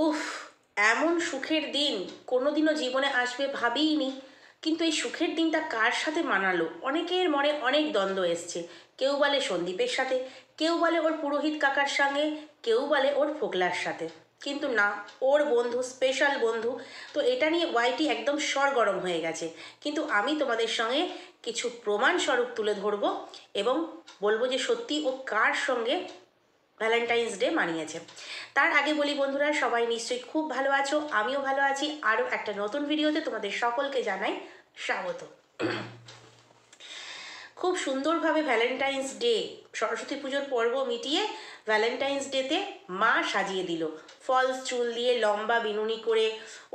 উফ, এমন সুখের দিন কোনোদিনও জীবনে আসবে ভাবিইনি। কিন্তু এই সুখের দিনটা কার সাথে মানালো? অনেকের মনে অনেক দ্বন্দ্ব এসছে। কেউ বলে সন্দীপের সাথে, কেউ বলে ওর পুরোহিত কাকার সঙ্গে, কেউ বলে ওর ফোকলার সাথে। কিন্তু না, ওর বন্ধু, স্পেশাল বন্ধু। তো এটা নিয়ে ওয়াইটি একদম সরগরম হয়ে গেছে। কিন্তু আমি তোমাদের সঙ্গে কিছু প্রমাণ স্বরূপ তুলে ধরবো এবং বলবো যে সত্যি ও কার সঙ্গে ভ্যালেন্টাইন্স ডে মানিয়েছে। তার আগে বলি বন্ধুরা, সবাই নিশ্চয়ই খুব ভালো আছো, আমিও ভালো আছি। আরও একটা নতুন ভিডিওতে তোমাদের সকলকে জানাই স্বাগত। খুব সুন্দরভাবে ভ্যালেন্টাইন্স ডে, সরস্বতী পুজোর পর্ব মিটিয়ে ভ্যালেন্টাইন্স ডেতে মা সাজিয়ে দিল। ফলস চুল দিয়ে লম্বা বিনুনি করে।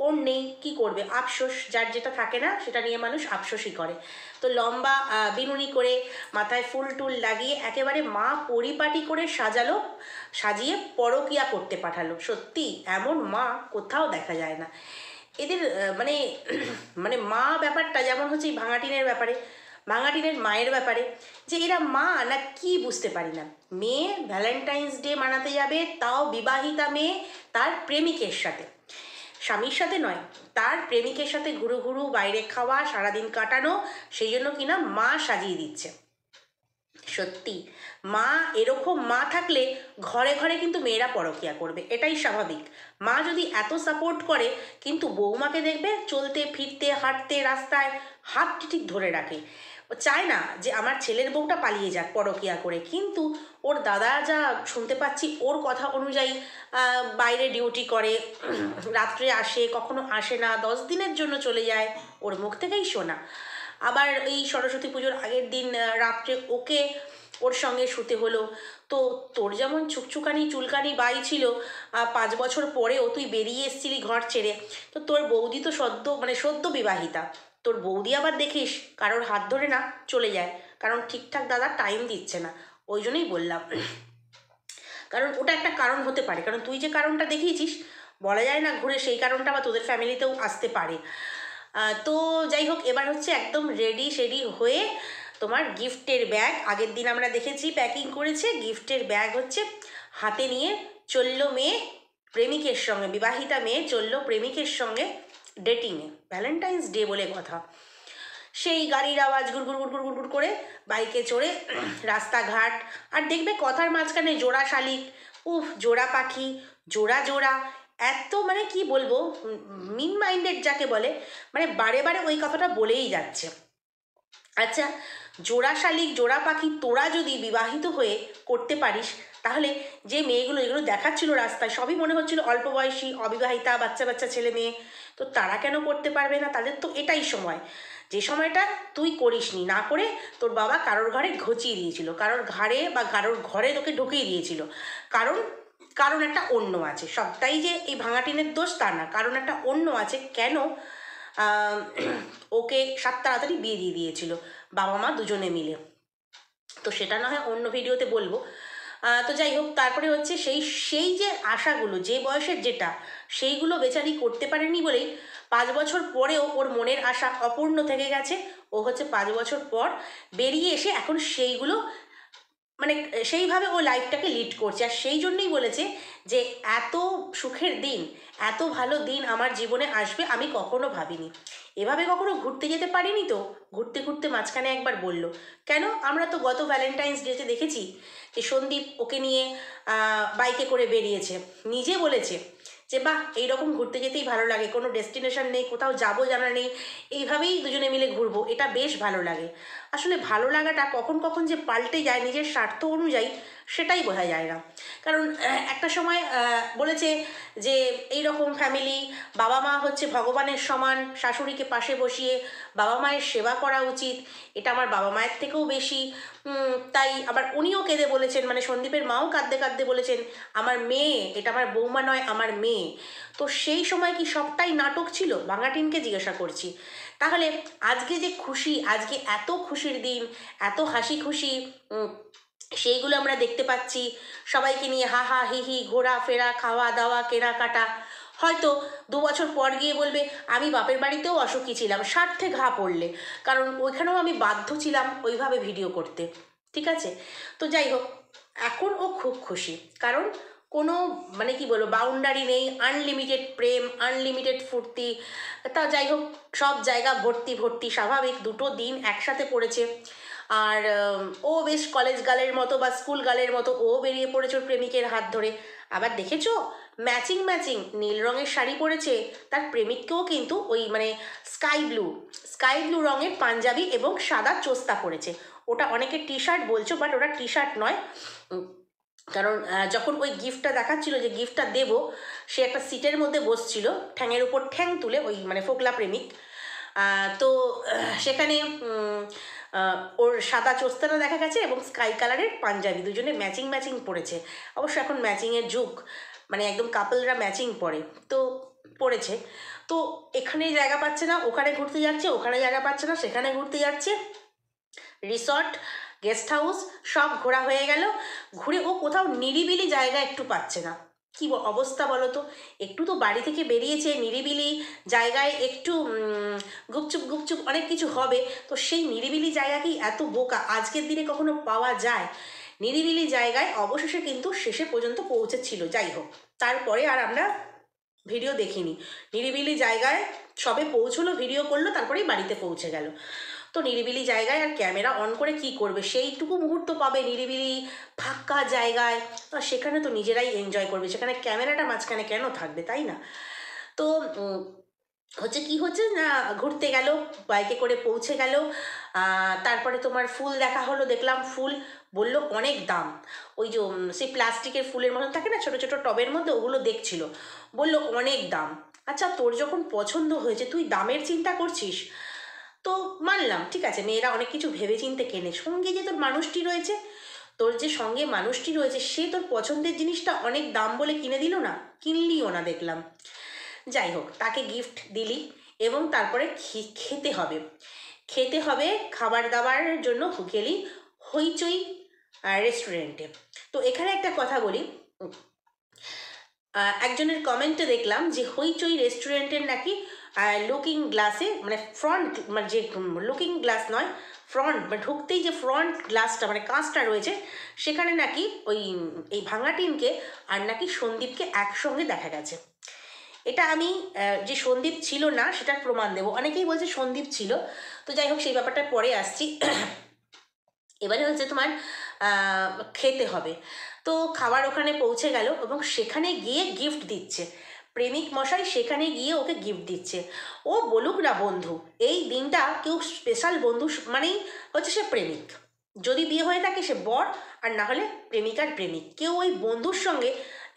ওর নেই, কি করবে, আফসোস, যার যেটা থাকে না সেটা নিয়ে মানুষ আফসোসই করে। তো লম্বা বিনুনি করে মাথায় ফুল টুল লাগিয়ে একেবারে মা পরিপাটি করে সাজালো, সাজিয়ে পরকিয়া করতে পাঠালো। সত্যি এমন মা কোথাও দেখা যায় না। এদের মানে মানে মা ব্যাপারটা যেমন হচ্ছে এই ভাঙাটিনের ব্যাপারে, ভাঙাটিনের মায়ের ব্যাপারে, যে এরা মা না কি বুঝতে পারি না। মেয়ে ভ্যালেন্টাইন্স ডে মানাতে যাবে, তাও বিবাহিতা মেয়ে, তার প্রেমিকের সাথে, স্বামীর সাথে নয়, তার প্রেমিকের সাথে ঘুরু ঘুরু বাইরে খাওয়া, সারাদিন কাটানো, সেই জন্য কিনা মা সাজিয়ে দিচ্ছে। সত্যি মা, এরকম মা থাকলে ঘরে ঘরে কিন্তু মেয়েরা পরকিয়া করবে, এটাই স্বাভাবিক। মা যদি এত সাপোর্ট করে, কিন্তু বৌমাকে দেখবে চলতে ফিরতে হাঁটতে রাস্তায় হাত ঠিক ধরে রাখে। ও চায় না যে আমার ছেলের বউটা পালিয়ে যাক পরকিয়া করে। কিন্তু ওর দাদা যা শুনতে পাচ্ছি, ওর কথা অনুযায়ী বাইরে ডিউটি করে, রাত্রে আসে, কখনো আসে না, 10 দিনের জন্য চলে যায়, ওর মুখ থেকেই শোনা। আবার এই সরস্বতী পুজোর আগের দিন রাত্রে ওকে ওর সঙ্গে শুতে হলো। তো তোর যেমন ছুকছুকানি চুলকানি বাই ছিল, 5 বছর পরেও তুই বেরিয়ে এসেছিলি ঘর ছেড়ে। তো তোর বৌদি তো সদ্য বিবাহিতা। তোর বৌদি আবার দেখিস কারোর হাত ধরে না চলে যায়, কারণ ঠিকঠাক দাদা টাইম দিচ্ছে না। ওই জন্যই বললাম, কারণ ওটা একটা কারণ হতে পারে, কারণ তুই যে কারণটা দেখিয়েছিস, বলা যায় না ঘুরে সেই কারণটা বা তোদের ফ্যামিলিতেও আসতে পারে। তো যাই হোক, এবার হচ্ছে একদম রেডি সেডি হয়ে তোমার গিফটের ব্যাগ, আগের দিন আমরা দেখেছি প্যাকিং করেছে, গিফটের ব্যাগ হচ্ছে হাতে নিয়ে চললো মেয়ে প্রেমিকের সঙ্গে, বিবাহিতা মেয়ে চললো প্রেমিকের সঙ্গে ডেটিংয়ে, ভ্যালেন্টাইন্স ডে বলে কথা। সেই গাড়ির আওয়াজ গুড়গুড় গুড়গুড় গুড়গুড় করে বাইকে চড়ে রাস্তাঘাট, আর দেখবে কথার মাঝখানে জোড়া শালিক, উফ জোড়া পাখি, জোড়া জোড়া, এত মানে কি বলবো, মিন মাইন্ডেড যাকে বলে, মানে বারে বারে ওই কথাটা বলেই যাচ্ছে। আচ্ছা, জোড়া শালিক জোড়া পাখি তোরা যদি বিবাহিত হয়ে করতে পারিস, তাহলে যে মেয়েগুলো এগুলো দেখাচ্ছিল রাস্তায়, সবই মনে হচ্ছিল অল্প বয়সী, অবিবাহিতা, বাচ্চা বাচ্চা ছেলে মেয়ে, তো তারা কেন করতে পারবে না? তাদের তো এটাই সময়, যে সময়টা তুই করিসনি, না করে তোর বাবা কারোর ঘরে ঘুচিয়ে দিয়েছিল, কারোর ঘাড়ে বা কারোর ঘরে তোকে ঢুকিয়ে দিয়েছিল। কারণ কারণ একটা অন্য আছে, সবটাই যে এই ভাঙাটিনের দোষ তা না, কারণ একটা অন্য আছে। কেন ওকে সাত তাড়াতাড়ি বিয়ে দিয়ে দিয়েছিল বাবা মা দুজনে মিলে, তো সেটা না হয় অন্য ভিডিওতে বলবো। তো যাই হোক, তারপরে হচ্ছে সেই সেই যে আশাগুলো, যে বয়সের যেটা, সেইগুলো বেচারি করতে পারেনি বলেই 5 বছর পরেও ওর মনের আশা অপূর্ণ থেকে গেছে। ও হচ্ছে 5 বছর পর বেরিয়ে এসে এখন সেইগুলো মানে সেইভাবে ও লাইফটাকে লিড করছে। আর সেই জন্যই বলেছে যে এত সুখের দিন, এত ভালো দিন আমার জীবনে আসবে আমি কখনো ভাবিনি। এভাবে কখনো ঘুরতে যেতে পারিনি। তো ঘুরতে ঘুরতে মাঝখানে একবার বলল, কেন আমরা তো গত ভ্যালেন্টাইন্স ডেতে দেখেছি যে সন্দীপ ওকে নিয়ে বাইকে করে বেরিয়েছে, নিজে বলেছে যে বাহ, এইরকম ঘুরতে যেতেই ভালো লাগে, কোনো ডেস্টিনেশন নেই, কোথাও যাবো জানা নেই, এইভাবেই দুজনে মিলে ঘুরবো, এটা বেশ ভালো লাগে। আসলে ভালো লাগাটা কখন কখন যে পাল্টে যায় নিজের স্বার্থ অনুযায়ী, সেটাই বোঝা যায় না। কারণ একটা সময় বলেছে যে এই রকম ফ্যামিলি, বাবা মা হচ্ছে ভগবানের সমান, শাশুড়িকে পাশে বসিয়ে বাবা মায়ের সেবা করা উচিত, এটা আমার বাবা মায়ের থেকেও বেশি। তাই আবার উনিও কেঁদে বলেছেন, মানে সন্দীপের মাও কাঁদতে কাঁদতে বলেছেন, আমার মেয়ে, এটা আমার বৌমা নয়, আমার মেয়ে। তো সেই সময় কি সবটাই নাটক ছিল? ভাঙাটিনকে জিজ্ঞাসা করছি। তাহলে আজকে যে খুশি, আজকে এত খুশির দিন, এত হাসি খুশি, সেইগুলো আমরা দেখতে পাচ্ছি, সবাইকে নিয়ে হা হা হি হি, ঘোরাফেরা, খাওয়া দাওয়া, কেনাকাটা। হয়তো 2 বছর পর গিয়ে বলবে আমি বাপের বাড়িতেও অসুখী ছিলাম, স্বার্থে ঘা পড়লে, কারণ ওইখানেও আমি বাধ্য ছিলাম ওইভাবে ভিডিও করতে। ঠিক আছে, তো যাই হোক, এখন ও খুব খুশি, কারণ কোনো মানে কি বলবো বাউন্ডারি নেই, আনলিমিটেড প্রেম, আনলিমিটেড ফুর্তি। তা যাই হোক, সব জায়গা ভর্তি ভর্তি, স্বাভাবিক, দুটো দিন একসাথে পড়েছে। আর ও বেশ কলেজ গার্লের মতো বা স্কুল গার্লের মতো ও বেরিয়ে পড়েছে ওর প্রেমিকের হাত ধরে। আবার দেখেছো ম্যাচিং ম্যাচিং নীল রঙের শাড়ি পরেছে, তার প্রেমিককেও কিন্তু ওই মানে স্কাই ব্লু রঙের পাঞ্জাবি এবং সাদা চোস্তা পরেছে। ওটা অনেকে টি শার্ট বলছো, বাট ওটা টি শার্ট নয়। কারণ যখন ওই গিফটটা দেখাচ্ছিল যে গিফটটা দেব, সে একটা সিটের মধ্যে বসছিল ঠ্যাঙের উপর ঠ্যাং তুলে, ওই মানে ফোকলা প্রেমিক। তো সেখানে ওর সাদা চোস্তাটা দেখা গেছে এবং স্কাই কালারের পাঞ্জাবি, দুজনে ম্যাচিং ম্যাচিং পরেছে। অবশ্য এখন ম্যাচিংয়ের যুগ, মানে একদম কাপলরা ম্যাচিং পরে, তো পড়েছে। তো এখানে জায়গা পাচ্ছে না, ওখানে ঘুরতে যাচ্ছে, ওখানে জায়গা পাচ্ছে না, সেখানে ঘুরতে যাচ্ছে। রিসর্ট, গেস্ট হাউস সব ঘোরা হয়ে গেল, ঘুরে ও কোথাও নিরিবিলি জায়গা একটু পাচ্ছে না। কি অবস্থা বলো তো? একটু তো বাড়ি থেকে বেরিয়েছে, নিরিবিলি জায়গায় একটু গুপচুপ গুপচুপ অনেক কিছু হবে, তো সেই নিরিবিলি জায়গা কি এত বোকা আজকের দিনে কখনো পাওয়া যায়? নিরিবিলি জায়গায় অবশেষে কিন্তু শেষে পর্যন্ত পৌঁছেছিল। যাই হোক, তারপরে আর আমরা ভিডিও দেখিনি। নিরিবিলি জায়গায় সবে পৌঁছলো, ভিডিও করলো, তারপরেই বাড়িতে পৌঁছে গেল। তো নিরিবিলি জায়গায় আর ক্যামেরা অন করে কি করবে? সেইটুকু মুহূর্ত পাবে নিরিবিলি ফাঁকা জায়গায়, সেখানে তো নিজেরাই এনজয় করবে, সেখানে ক্যামেরাটা মাঝখানে কেন থাকবে, তাই না? তো হচ্ছে না, ঘুরতে গেল, বাইকে করে পৌঁছে গেল। তারপরে তোমার ফুল দেখা হলো, দেখলাম ফুল, বলল অনেক দাম। ওই যে সেই প্লাস্টিকের ফুলের মতন থাকে না ছোটো ছোটো টবের মধ্যে, ওগুলো দেখছিল, বলল অনেক দাম। আচ্ছা, তোর যখন পছন্দ হয়েছে তুই দামের চিন্তা করছিস? তো মানলাম, ঠিক আছে, মেয়েরা অনেক কিছু ভেবে চিন্তে কেনে, সঙ্গে যে তোর মানুষটি রয়েছে, তোর যে সঙ্গে মানুষটি রয়েছে সে তোর পছন্দের জিনিসটা অনেক দাম বলে কিনে দিল না, কিনলিও না দেখলাম। যাই হোক, তাকে গিফট দিলি এবং তারপরে খেতে হবে, খাবার দাবারের জন্য গেলি হইচই রেস্টুরেন্টে। তো এখানে একটা কথা বলি, একজনের কমেন্টে দেখলাম যে হইচই রেস্টুরেন্টের নাকি লুকিং গ্লাসে, মানে ফ্রন্ট, মানে যে লুকিং গ্লাস নয়, ফ্রন্ট, মানে ঢুকতেই যে ফ্রন্ট গ্লাসটা মানে কাঁচটা রয়েছে, সেখানে নাকি ওই এই ভাঙা টিনকে আর নাকি সন্দীপকে একসঙ্গে দেখা গেছে। এটা আমি যে সন্দীপ ছিল না সেটার প্রমাণ দেবো। অনেকেই বলছে সন্দীপ ছিল, তো যাই হোক সেই ব্যাপারটা পরে আসছি। এবারে হচ্ছে তোমার খেতে হবে। তো খাবার ওখানে পৌঁছে গেল এবং সেখানে গিয়ে গিফট দিচ্ছে প্রেমিক মশাই, সেখানে গিয়ে ওকে গিফট দিচ্ছে। ও বলুক না বন্ধু, এই দিনটা কেউ স্পেশাল বন্ধু মানেই হচ্ছে সে প্রেমিক, যদি বিয়ে হয়ে থাকে সে বর, আর না হলে প্রেমিকার প্রেমিক, কেউ ওই বন্ধুর সঙ্গে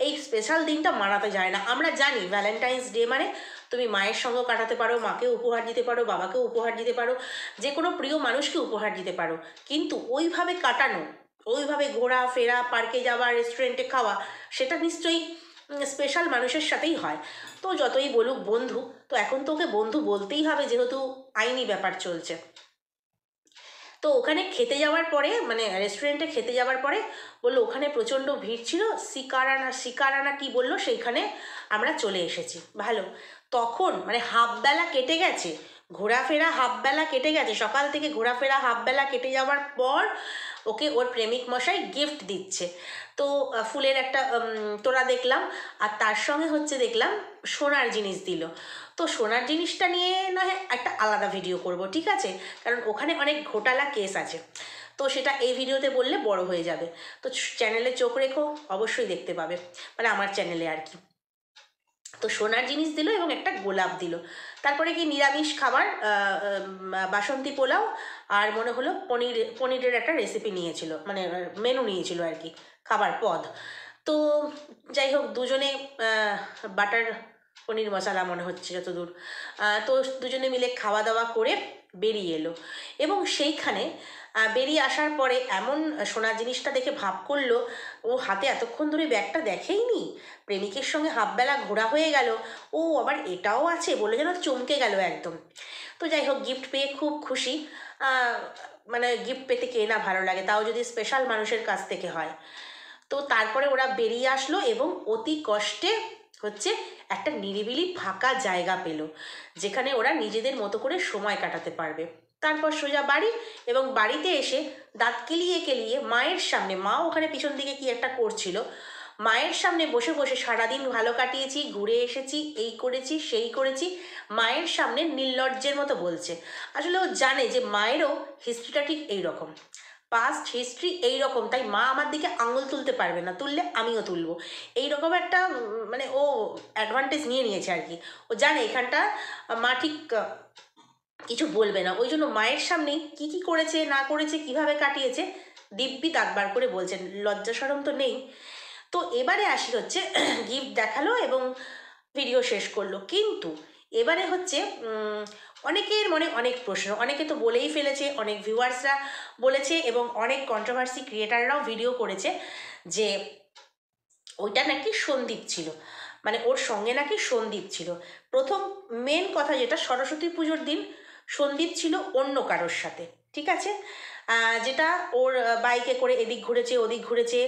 এই স্পেশাল দিনটা মানাতে যায় না। আমরা জানি ভ্যালেন্টাইন্স ডে মানে তুমি মায়ের সঙ্গেও কাটাতে পারো, মাকে উপহার দিতে পারো, বাবাকেও উপহার দিতে পারো, যে কোনো প্রিয় মানুষকে উপহার দিতে পারো, কিন্তু ওইভাবে কাটানো, ওইভাবে ঘোরা ফেরা, পার্কে যাওয়া, রেস্টুরেন্টে খাওয়া, সেটা নিশ্চয়ই স্পেশাল মানুষের সাথেই হয়। তো যতই বলুক বন্ধু, তো এখন তো ওকে বন্ধু বলতেই হবে যেহেতু আইনি ব্যাপার চলছে। তো ওখানে খেতে যাওয়ার পরে, মানে রেস্টুরেন্টে খেতে যাওয়ার পরে বললো ওখানে প্রচণ্ড ভিড় ছিল, শিকারানা কি বললো, সেইখানে আমরা চলে এসেছি। ভালো, তখন মানে হাফবেলা কেটে গেছে, ঘোরাফেরা হাফবেলা কেটে গেছে, সকাল থেকে ঘোরাফেরা হাফবেলা কেটে যাওয়ার পর ওকে ওর প্রেমিক মশাই গিফট দিচ্ছে। তো ফুলের একটা তোড়া দেখলাম, আর তার সঙ্গে হচ্ছে দেখলাম সোনার জিনিস দিল। তো সোনার জিনিসটা নিয়ে নয় একটা আলাদা ভিডিও করব, ঠিক আছে, কারণ ওখানে অনেক ঘোটালা কেস আছে, তো সেটা এই ভিডিওতে বললে বড় হয়ে যাবে। তো চ্যানেলে চোখ রেখো, অবশ্যই দেখতে পাবে, মানে আমার চ্যানেলে আর কি। তো সোনার জিনিস দিল এবং একটা গোলাপ দিল। তারপরে কি নিরামিষ খাবার, বাসন্তী পোলাও, আর মনে হলো পনিরের একটা রেসিপি নিয়েছিল, মানে মেনু নিয়েছিল আর কি, খাবার পদ। তো যাই হোক, দুজনে বাটার পনির মশলা মনে হচ্ছে যতদূর, তো দুজনে মিলে খাওয়া দাওয়া করে বেরিয়ে এলো। এবং সেইখানে বেরিয়ে আসার পরে এমন সোনার জিনিসটা দেখে ভাব করলো, ও হাতে এতক্ষণ ধরে ব্যাগটা দেখেইনি, প্রেমিকের সঙ্গে হাফবেলা ঘোরা হয়ে গেল, ও আবার এটাও আছে বলে যেন চমকে গেল একদম। তো যাই হোক, গিফট পেয়ে খুব খুশি। মানে গিফট পেতে কে না ভালো লাগে, তাও যদি স্পেশাল মানুষের কাছ থেকে হয়। তো তারপরে ওরা বেরিয়ে আসলো এবং অতি কষ্টে হচ্ছে একটা নিরিবিলি ফাঁকা জায়গা পেল, যেখানে ওরা নিজেদের মতো করে সময় কাটাতে পারবে। তারপর সোজা বাড়ি, এবং বাড়িতে এসে দাঁত কেলিয়ে কেলিয়ে মায়ের সামনে, মা ওখানে পিছন দিকে কি একটা করছিল, মায়ের সামনে বসে বসে সারাদিন ভালো কাটিয়েছি, ঘুরে এসেছি, এই করেছি সেই করেছি, মায়ের সামনে নির্লজ্জের মতো বলছে। আসলে ও জানে যে মায়েরও হিস্ট্রিটা ঠিক এইরকম, পাস্ট হিস্ট্রি এইরকম, তাই মা আমার দিকে আঙুল তুলতে পারবে না, তুললে আমিও তুলবো, এইরকম একটা মানে ও অ্যাডভান্টেজ নিয়ে নিয়েছে আর কি। ও জানে এখানটা মা ঠিক কিছু বলবে না, ওই জন্য মায়ের সামনেই কি কি করেছে না করেছে কিভাবে কাটিয়েছে দিব্যি দাগবার করে বলছেন, লজ্জা শরম তো নেই। তো এবারে আসি হচ্ছে গিফট দেখালো এবং ভিডিও শেষ করলো, কিন্তু এবারে হচ্ছে অনেকের মনে অনেক প্রশ্ন, অনেকে তো বলেই ফেলেছে, অনেক ভিউয়ার্সরা বলেছে এবং অনেক কন্ট্রোভার্সি ক্রিয়েটাররাও ভিডিও করেছে যে ওইটা নাকি সন্দীপ ছিল, মানে ওর সঙ্গে নাকি সন্দীপ ছিল। প্রথম মেন কথা যেটা, সরস্বতী পুজোর দিন সন্দীপ ছিল অন্য কারোর সাথে, ঠিক আছে, যেটা ওর বাইকে করে এদিক ঘুরেছে ওদিক ঘুরেছে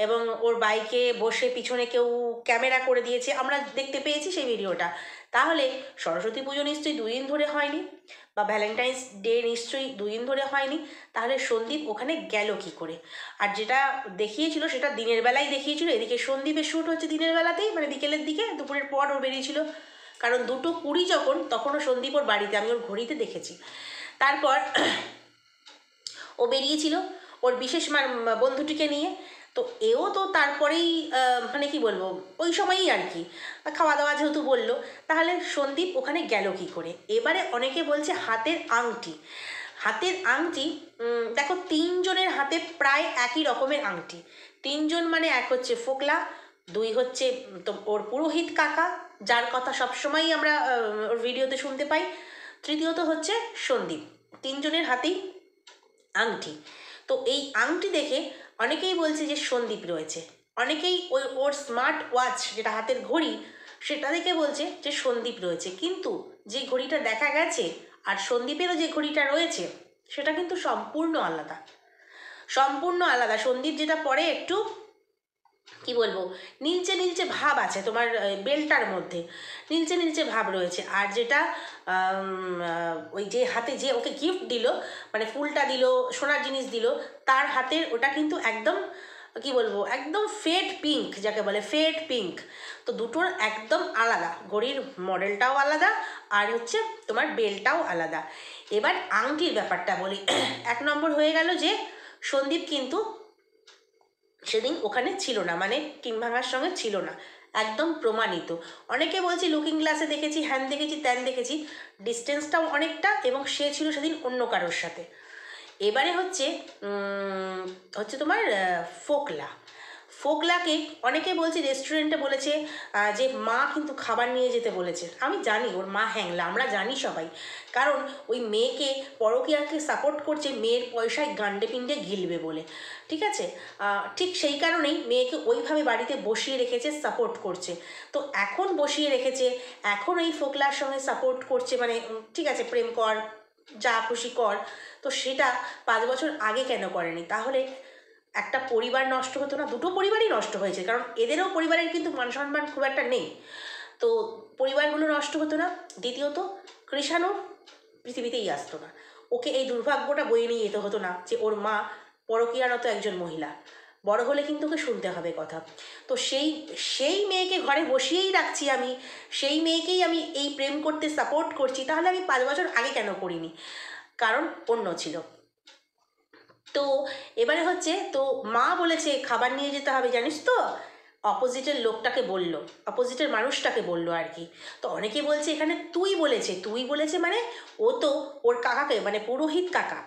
এবং ওর বাইকে বসে পিছনে কেউ ক্যামেরা করে দিয়েছে, আমরা দেখতে পেয়েছি সেই ভিডিওটা। তাহলে সরস্বতী পুজো নিশ্চয়ই 2 দিন ধরে হয়নি, বা ভ্যালেন্টাইন্স ডে নিশ্চয়ই 2 দিন ধরে হয়নি, তাহলে সন্দীপ ওখানে গেল কি করে? আর যেটা দেখিয়েছিল সেটা দিনের বেলায় দেখিয়েছিল, এদিকে সন্দীপের শ্যুট হচ্ছে দিনের বেলাতেই, মানে বিকেলের দিকে, দুপুরের পর ও বেরিয়েছিল, কারণ 2:20 যখন, তখনও সন্দীপ ওর বাড়িতে, আমি ওর ঘড়িতে দেখেছি। তারপর ও বেরিয়েছিল ওর বিশেষ বন্ধুটিকে নিয়ে, তো এও তো তারপরেই মানে কি বলবো, ওই সময়ই আর কি খাওয়া দাওয়া যেহেতু বললো, তাহলে সন্দীপ ওখানে গেল কি করে? এবারে অনেকে বলছে হাতের আংটি, হাতের আংটি, দেখো 3 জনের হাতে প্রায় একই রকমের আংটি, 3 জন মানে এক হচ্ছে ফোকলা, 2 হচ্ছে তো ওর পুরোহিত কাকা, যার কথা সবসময়ই আমরা ওর ভিডিওতে শুনতে পাই, তৃতীয়ত হচ্ছে সন্দীপ, 3 জনের হাতেই আংটি। তো এই আংটি দেখে অনেকেই বলছে যে সন্দীপ রয়েছে, অনেকেই ওর স্মার্ট ওয়াচ যেটা হাতের ঘড়ি সেটা দেখে বলছে যে সন্দীপ রয়েছে, কিন্তু যে ঘড়িটা দেখা গেছে আর সন্দীপেরও যে ঘড়িটা রয়েছে সেটা কিন্তু সম্পূর্ণ আলাদা, সম্পূর্ণ আলাদা। সন্দীপ যেটা পরে একটু কি বলবো, নীলচে নীলচে ভাব আছে তোমার বেলটার মধ্যে, নীলচে নীলচে ভাব রয়েছে, আর যেটা ওই যে হাতে যে ওকে গিফট দিল, মানে ফুলটা দিল, সোনার জিনিস দিল, তার হাতের ওটা কিন্তু একদম কি বলবো, একদম ফেড পিঙ্ক, যাকে বলে ফেড পিঙ্ক। তো দুটোর একদম আলাদা, ঘড়ির মডেলটাও আলাদা আর হচ্ছে তোমার বেলটাও আলাদা। এবার আংটির ব্যাপারটা বলি, 1 নম্বর হয়ে গেল যে সন্দীপ কিন্তু সেদিন ওখানে ছিল না, মানে টিম ভাঙার সঙ্গে ছিল না, একদম প্রমাণিত। অনেকে বলছে লুকিং গ্লাসে দেখেছি, হ্যান দেখেছি, ত্যান দেখেছি, ডিস্টেন্সটাও অনেকটা, এবং সে ছিল সেদিন অন্য কারোর সাথে। এবারে হচ্ছে হচ্ছে তোমার ফোকলা, ফোকলাকে অনেকে বলছে রেস্টুরেন্টে বলেছে যে মা কিন্তু খাবার নিয়ে যেতে বলেছে। আমি জানি ওর মা হ্যাংলা, আমরা জানি সবাই, কারণ ওই মেয়েকে পরকীয়াকে সাপোর্ট করছে মেয়ের পয়সায় গান্ডে পিণ্ডে গিলবে বলে, ঠিক আছে, ঠিক সেই কারণেই মেয়েকে ওইভাবে বাড়িতে বসিয়ে রেখেছে, সাপোর্ট করছে। তো এখন বসিয়ে রেখেছে, এখন এই ফোকলার সঙ্গে সাপোর্ট করছে, মানে ঠিক আছে প্রেম কর যা খুশি কর, তো সেটা 5 বছর আগে কেন করেনি? তাহলে একটা পরিবার নষ্ট হতো না? দুটো পরিবারই নষ্ট হয়েছে, কারণ এদেরও পরিবারের কিন্তু মান সম্মান খুব একটা নেই, তো পরিবারগুলো নষ্ট হতো না। দ্বিতীয়ত কৃষাণু পৃথিবীতেই আসতো না, ওকে এই দুর্ভাগ্যটা বয়ে নিয়ে যেতে হতো না যে ওর মা পরকীয়ারত একজন মহিলা, বড় হলে কিন্তু ওকে শুনতে হবে কথা। তো সেই মেয়েকে ঘরে বসিয়েই রাখছি আমি, সেই মেয়েকেই আমি এই প্রেম করতে সাপোর্ট করছি, তাহলে আমি 5 বছর আগে কেন করিনি? কারণ অন্য ছিল। তো এবারে হচ্ছে, তো মা বলেছে খাবার নিয়ে যেতে হবে, জানিস তো, অপোজিটের লোকটাকে বলল, অপোজিটের মানুষটাকে বলল আর কি। তো অনেকে বলছে এখানে তুই বলেছে, তুই বলেছে মানে ও তো ওর কাকাকে, মানে পুরোহিত কাকা,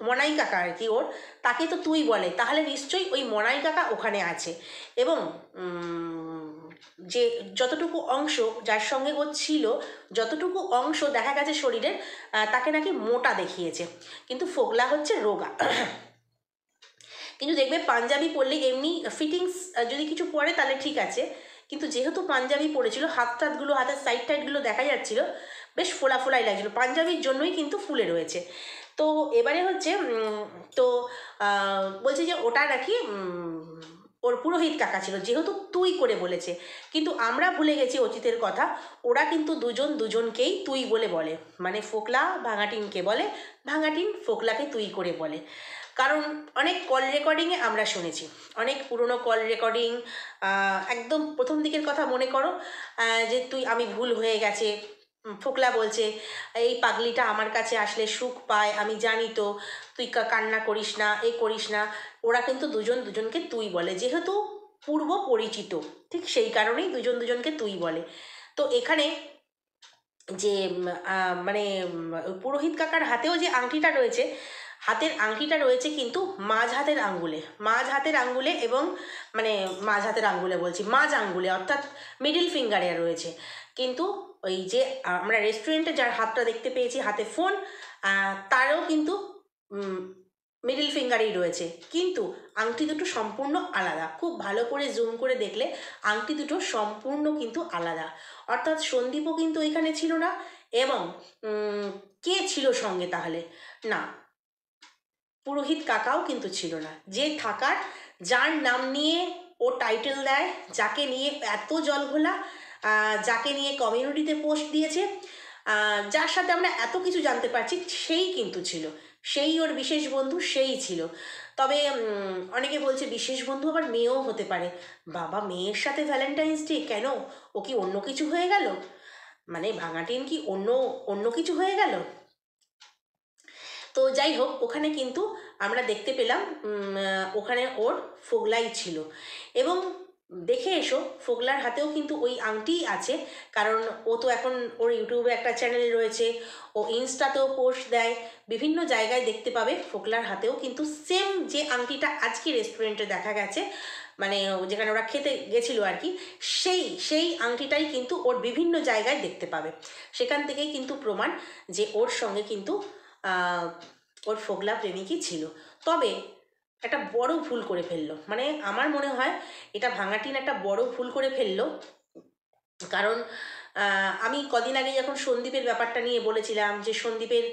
মনাই কাকা আর কি, ওর তাকে তো তুই বলে, তাহলে নিশ্চয়ই ওই মনাই কাকা ওখানে আছে, এবং যে যতটুকু অংশ যার সঙ্গে ও ছিল, যতটুকু অংশ দেখা গেছে শরীরের, তাকে নাকি মোটা দেখিয়েছে, কিন্তু ফোকলা হচ্ছে রোগা। কিন্তু দেখবে পাঞ্জাবি পরলে এমনি ফিটিংস যদি কিছু পরে তাহলে ঠিক আছে, কিন্তু যেহেতু পাঞ্জাবি পরেছিল, হাত টাতগুলো, হাতের সাইড টাইডগুলো দেখা যাচ্ছিল, বেশ ফোলা ফোলাই লাগছিলো, পাঞ্জাবির জন্যই কিন্তু ফুলে রয়েছে। তো এবারে হচ্ছে তো বলছে যে ওটা নাকি ওর পুরোহিত কাকা ছিল, যেহেতু তুই করে বলেছে, কিন্তু আমরা ভুলে গেছি অতীতের কথা, ওরা কিন্তু দুজন দুজনকেই তুই বলে বলে, মানে ফোকলা ভাঙাটিনকে বলে, ভাঙাটিন ফোকলাকে তুই করে বলে, কারণ অনেক কল রেকর্ডিংয়ে আমরা শুনেছি, অনেক পুরনো কল রেকর্ডিং, একদম প্রথম দিকের কথা মনে করো, যে আমি ভুল হয়ে গেছে, ফোকলা বলছে এই পাগলিটা আমার কাছে আসলে সুখ পায়, আমি জানি তো, তুই কান্না করিস না, এ করিস না। ওরা কিন্তু দুজন দুজনকে তুই বলে, যেহেতু পূর্ব পরিচিত, ঠিক সেই কারণেই দুজন দুজনকে তুই বলে। তো এখানে যে মানে পুরোহিত কাকার হাতেও যে আংটিটা রয়েছে, হাতের আংটিটা রয়েছে কিন্তু মাঝ হাতের আঙ্গুলে, মাঝ হাতের আঙ্গুলে, এবং মানে মাঝ হাতের আঙ্গুলে বলছি, মাঝ আঙ্গুলে অর্থাৎ মিডিল ফিঙ্গারে রয়েছে। কিন্তু ওই যে আমরা রেস্টুরেন্টে যার হাতটা দেখতে পেয়েছি হাতে ফোন, তারও কিন্তু মিডিল ফিঙ্গারেই রয়েছে, কিন্তু আংটি দুটো সম্পূর্ণ আলাদা। খুব ভালো করে জুম করে দেখলে আংটি দুটো সম্পূর্ণ কিন্তু আলাদা। অর্থাৎ সন্দীপও কিন্তু এখানে ছিল না, এবং কে ছিল সঙ্গে তাহলে? না, পুরোহিত কাকাও কিন্তু ছিল না। যে থাকার, যার নাম নিয়ে ও টাইটেল দেয়, যাকে নিয়ে এত জলঘোলা, যাকে নিয়ে কমিউনিটিতে পোস্ট দিয়েছে, যার সাথে আমরা এত কিছু জানতে পারছি, সেই কিন্তু ছিল, সেই ওর বিশেষ বন্ধু, সেই ছিল। তবে অনেকে বলছে বিশেষ বন্ধু আবার মেয়েও হতে পারে। বাবা, মেয়ের সাথে ভ্যালেন্টাইন্স ডে কেন? ও কি অন্য কিছু হয়ে গেল? মানে ভাঙাটিন কি অন্য অন্য কিছু হয়ে গেল? তো যাই হোক, ওখানে কিন্তু আমরা দেখতে পেলাম ওখানে ওর ফোগলাই ছিল, এবং দেখে এসো ফোগলার হাতেও কিন্তু ওই আংটিই আছে। কারণ ও তো এখন ওর ইউটিউবে একটা চ্যানেল রয়েছে, ও ইনস্টাতেও পোস্ট দেয়, বিভিন্ন জায়গায় দেখতে পাবে ফোগলার হাতেও কিন্তু সেম যে আংটিটা আজকে রেস্টুরেন্টে দেখা গেছে, মানে যেখানে ওরা খেতে গেছিলো আর কি, সেই আংটিটাই কিন্তু ওর বিভিন্ন জায়গায় দেখতে পাবে। সেখান থেকেই কিন্তু প্রমাণ যে ওর সঙ্গে কিন্তু ওর ফোগলা প্রেমিকই ছিল। তবে একটা বড় ভুল করে ফেললো, মানে আমার মনে হয় এটা ভাঙাটিন একটা বড় ভুল করে ফেললো। কারণ আমি কদিন আগে যখন সন্দীপের ব্যাপারটা নিয়ে বলেছিলাম যে সন্দীপের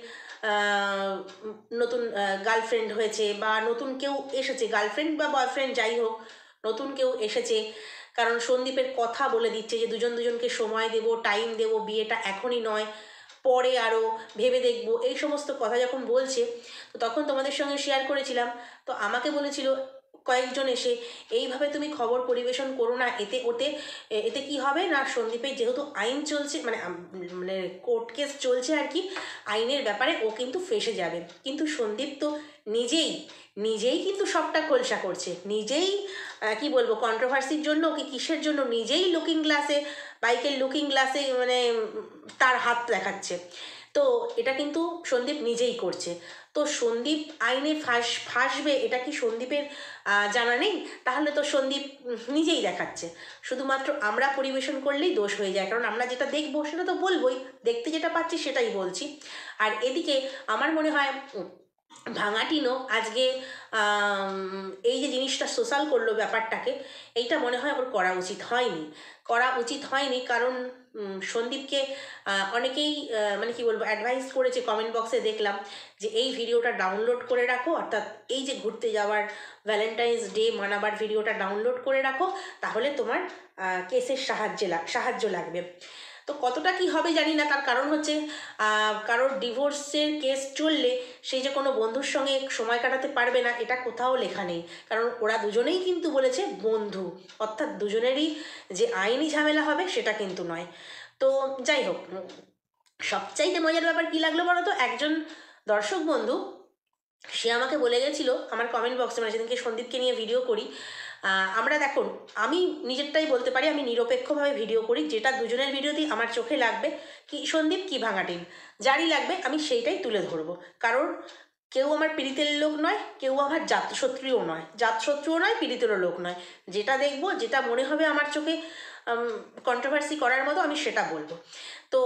নতুন গার্লফ্রেন্ড হয়েছে, বা নতুন কেউ এসেছে, গার্লফ্রেন্ড বা বয়ফ্রেন্ড যাই হোক, নতুন কেউ এসেছে, কারণ সন্দীপের কথা বলে দিচ্ছে যে দুজন দুজনকে সময় দেব, টাইম দেব, বিয়েটা এখনই নয়, পরে আরও ভেবে দেখব, এই সমস্ত কথা যখন বলছে, তো তখন তোমাদের সঙ্গে শেয়ার করেছিলাম। তো আমাকে বলেছিল কয়েকজন এসে, এইভাবে তুমি খবর পরিবেশন করো না, এতে কি হবে না, সন্দীপের যেহেতু আইন চলছে, মানে কোর্ট কেস চলছে আর কি, আইনের ব্যাপারে ও কিন্তু ফেঁসে যাবে। কিন্তু সন্দীপ তো নিজেই কিন্তু সবটা খোলসা করছে, নিজেই কি বলবো, কন্ট্রোভার্সির জন্য কি কিসের জন্য নিজেই লুকিং গ্লাসে, বাইকের লুকিং গ্লাসে মানে তার হাত দেখাচ্ছে। তো এটা কিন্তু সন্দীপ নিজেই করছে। তো সন্দীপ আইনে ফাঁসবে এটা কি সন্দীপের জানা নেই? তাহলে তো সন্দীপ নিজেই দেখাচ্ছে, শুধুমাত্র আমরা পরিবেশন করলেই দোষ হয়ে যায়, কারণ আমরা যেটা দেখবো সেটা তো বলবোই, দেখতে যেটা পাচ্ছি সেটাই বলছি। আর এদিকে আমার মনে হয় ভাঙাটিনও আজকে এই যে জিনিসটা সোশ্যাল করলো ব্যাপারটাকে, এইটা মনে হয় ওর করা উচিত হয়নি। কারণ সন্দীপকে অনেকেই মানে কি বলবো, অ্যাডভাইস করেছে, কমেন্ট বক্সে দেখলাম যে এই ভিডিওটা ডাউনলোড করে রাখো, অর্থাৎ এই যে ঘুরতে যাওয়ার ভ্যালেন্টাইন্স ডে মানাবার ভিডিওটা ডাউনলোড করে রাখো, তাহলে তোমার কেসের সাহায্য লাগবে। তো কতটা কি হবে জানি না, তার কারণ হচ্ছে কারোর ডিভোর্সের কেস চললে সেই যে কোনো বন্ধুর সঙ্গে সময় কাটাতে পারবে না, এটা কোথাও লেখা নেই। কারণ ওরা দুজনেই কিন্তু বলেছে বন্ধু, অর্থাৎ দুজনেরই যে আইনি ঝামেলা হবে সেটা কিন্তু নয়। তো যাই হোক, সবচাইতে মজার ব্যাপার কী লাগলো বলো তো, একজন দর্শক বন্ধু সে আমাকে বলে গেছিলো আমার কমেন্ট বক্সে, মানে সেদিনকে সন্দীপকে নিয়ে ভিডিও করি, আমরা দেখুন, আমি নিজেরটাই বলতে পারি, আমি নিরপেক্ষভাবে ভিডিও করি, যেটা দুজনের ভিডিওতেই আমার চোখে লাগবে, কি সন্দীপ কি ভাঙাটিন যারই লাগবে আমি সেইটাই তুলে ধরবো। কারণ কেউ আমার পীড়িতের লোক নয়, কেউ আমার জাতশত্রুও নয়, পীড়িতেরও লোক নয়। যেটা দেখবো, যেটা মনে হবে আমার চোখে কন্ট্রোভার্সি করার মতো, আমি সেটা বলবো। তো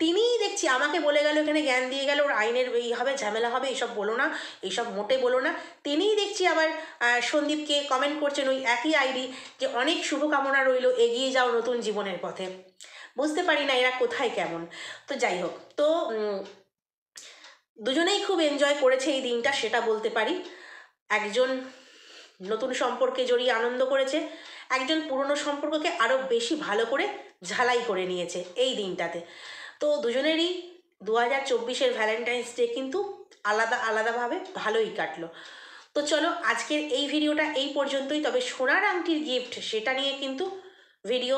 তিনিই দেখছি আমাকে বলে গেল, এখানে জ্ঞান দিয়ে গেল, ওর আইনের এই হবে, ঝামেলা হবে, এইসব বলো না, এইসব মোটে বলো না। তিনিই দেখছি আবার সন্দীপকে কমেন্ট করছেন ওই একই আইডি, যে অনেক শুভকামনা রইল, এগিয়ে যাও নতুন জীবনের পথে। বুঝতে পারি না এরা কোথায় কেমন। তো যাই হোক, তো দুজনেই খুব এনজয় করেছে এই দিনটা, সেটা বলতে পারি। একজন নতুন সম্পর্কে জড়িয়ে আনন্দ করেছে, একজন পুরনো সম্পর্ককে আরও বেশি ভালো করে ঝালাই করে নিয়েছে এই দিনটাতে। তো দুজনেরই 2024-এর ভ্যালেন্টাইন্স ডে কিন্তু আলাদাভাবে ভালোই কাটলো। তো চলো আজকের এই ভিডিওটা এই পর্যন্তই। তবে সোনার আংটির গিফট সেটা নিয়ে কিন্তু ভিডিও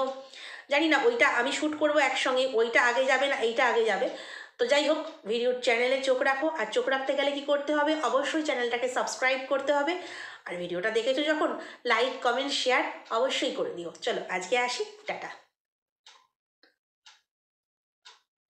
জানি না, ওইটা আমি শ্যুট করব একসঙ্গে, ওইটা আগে যাবে না এইটা আগে যাবে। তো যাই হোক, ভিডিওর চ্যানেলে চোখ রাখো, আর চোখ রাখতে গেলে কি করতে হবে, অবশ্যই চ্যানেলটাকে সাবস্ক্রাইব করতে হবে। আর ভিডিওটা দেখেছো যখন, লাইক কমেন্ট শেয়ার অবশ্যই করে দিও। চলো আজকে আসি, টাটা।